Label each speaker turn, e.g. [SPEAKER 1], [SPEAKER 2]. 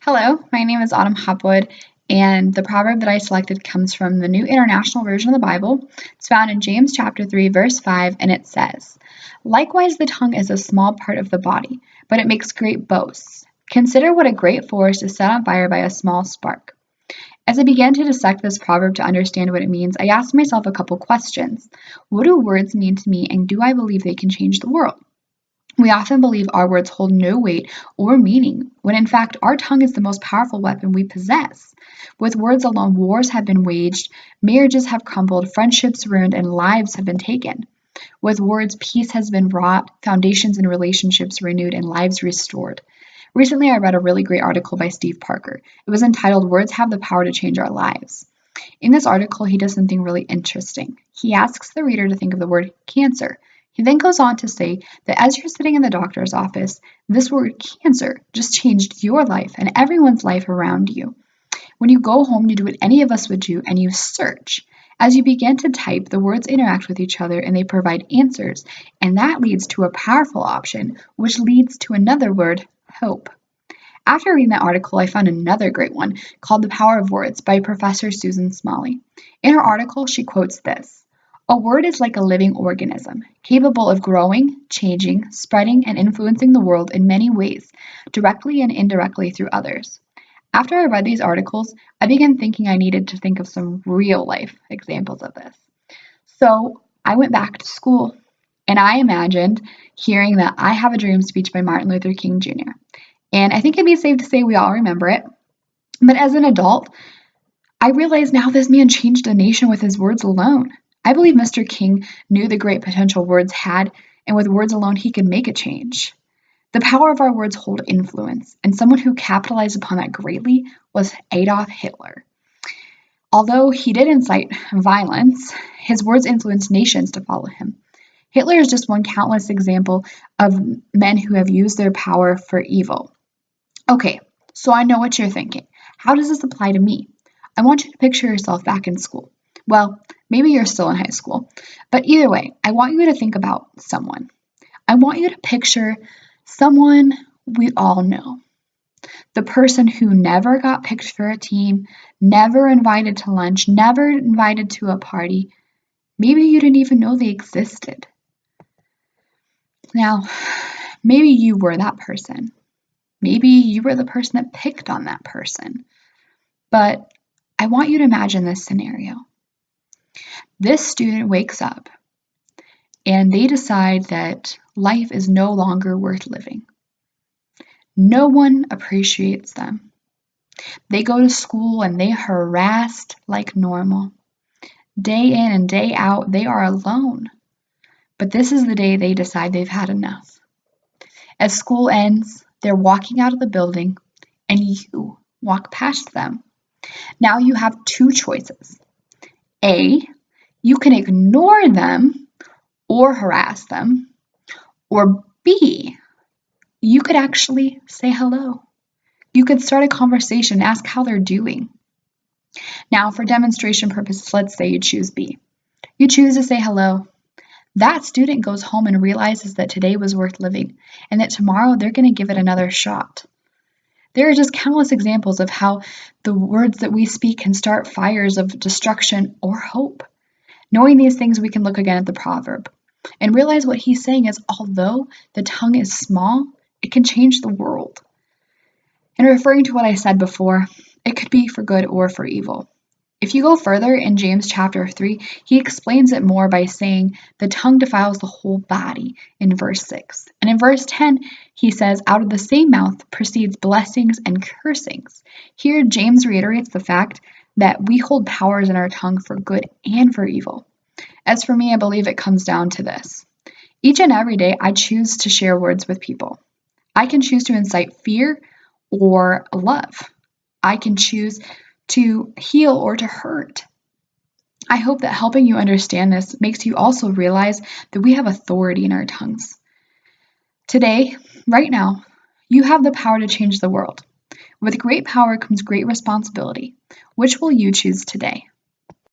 [SPEAKER 1] Hello, my name is Autumn Hopwood, and the proverb that I selected comes from the New International Version of the Bible. It's found in James chapter 3, verse 5, and it says, "Likewise the tongue is a small part of the body, but it makes great boasts. Consider what a great forest is set on fire by a small spark." As I began to dissect this proverb to understand what it means, I asked myself a couple questions. What do words mean to me, and do I believe they can change the world? We often believe our words hold no weight or meaning, when in fact our tongue is the most powerful weapon we possess. With words alone, wars have been waged, marriages have crumbled, friendships ruined, and lives have been taken. With words, peace has been wrought, foundations and relationships renewed, and lives restored. Recently, I read a really great article by Steve Parker. It was entitled, "Words Have the Power to Change Our Lives." In this article, he does something really interesting. He asks the reader to think of the word cancer. He then goes on to say that as you're sitting in the doctor's office, this word cancer just changed your life and everyone's life around you. When you go home, you do what any of us would do, and you search. As you begin to type, the words interact with each other and they provide answers, and that leads to a powerful option, which leads to another word, hope. After reading that article, I found another great one called The Power of Words by Professor Susan Smalley. In her article, she quotes this: "A word is like a living organism, capable of growing, changing, spreading, and influencing the world in many ways, directly and indirectly through others." After I read these articles, I began thinking I needed to think of some real-life examples of this. So I went back to school, and I imagined hearing the "I Have a Dream" speech by Martin Luther King Jr. And I think it'd be safe to say we all remember it. But as an adult, I realize now this man changed a nation with his words alone. I believe Mr. King knew the great potential words had, and with words alone, he could make a change. The power of our words hold influence, and someone who capitalized upon that greatly was Adolf Hitler. Although he did incite violence, his words influenced nations to follow him. Hitler is just one countless example of men who have used their power for evil. Okay, so I know what you're thinking. How does this apply to me? I want you to picture yourself back in school. Well, maybe you're still in high school. But either way, I want you to think about someone. I want you to picture someone we all know. The person who never got picked for a team, never invited to lunch, never invited to a party. Maybe you didn't even know they existed. Now, maybe you were that person. Maybe you were the person that picked on that person. But I want you to imagine this scenario. This student wakes up and they decide that life is no longer worth living. No one appreciates them. They go to school and they are harassed like normal. Day in and day out, they are alone. But this is the day they decide they've had enough. As school ends, they're walking out of the building and you walk past them. Now you have two choices. A, you can ignore them or harass them. Or B, you could actually say hello. You could start a conversation, ask how they're doing. Now, for demonstration purposes, let's say you choose B. You choose to say hello. That student goes home and realizes that today was worth living and that tomorrow they're going to give it another shot. There are just countless examples of how the words that we speak can start fires of destruction or hope. Knowing these things, we can look again at the proverb and realize what he's saying is, although the tongue is small, it can change the world. And referring to what I said before, it could be for good or for evil. If you go further in James chapter 3, he explains it more by saying the tongue defiles the whole body in verse 6. And in verse 10, he says, out of the same mouth proceeds blessings and cursings. Here, James reiterates the fact that we hold powers in our tongue for good and for evil. As for me, I believe it comes down to this. Each and every day, I choose to share words with people. I can choose to incite fear or love. I can choose to heal or to hurt. I hope that helping you understand this makes you also realize that we have authority in our tongues. Today, right now, you have the power to change the world. With great power comes great responsibility. Which will you choose today?